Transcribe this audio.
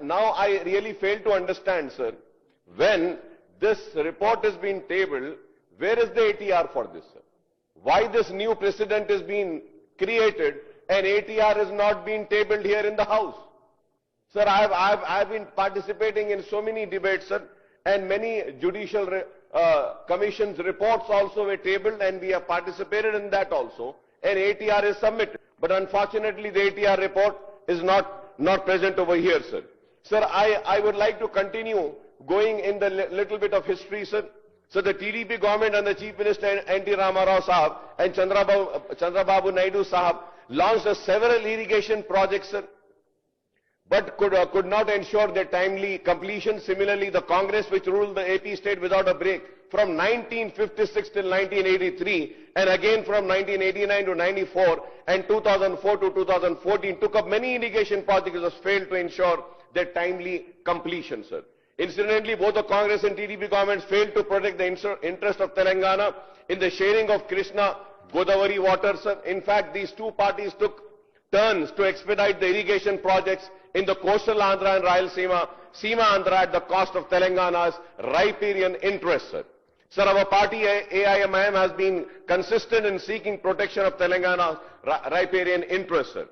now I really fail to understand, sir, when this report has been tabled, where is the ATR for this, sir? Why this new precedent is being created and ATR is not being tabled here in the House? Sir, I've been participating in so many debates, sir, and many judicial commission's reports also were tabled, and we have participated in that also, and ATR is submitted. But unfortunately, the ATR report is not present over here, sir. Sir, I would like to continue going in the little bit of history, sir. So the TDP government and the Chief Minister N.T. Rama Rao Sahab and Chandrababu Naidu Sahab launched several irrigation projects, sir, but could not ensure their timely completion. Similarly, the Congress, which ruled the AP state without a break from 1956 till 1983, and again from 1989 to 94 and 2004 to 2014, took up many irrigation projects that failed to ensure their timely completion, sir. Incidentally, both the Congress and TDP governments failed to protect the interest of Telangana in the sharing of Krishna Godavari water, sir. In fact, these two parties took turns to expedite the irrigation projects in the coastal Andhra and Rayalaseema, Seema Andhra at the cost of Telangana's riparian interests, sir. Sir, our party AIMIM has been consistent in seeking protection of Telangana's riparian interests, sir.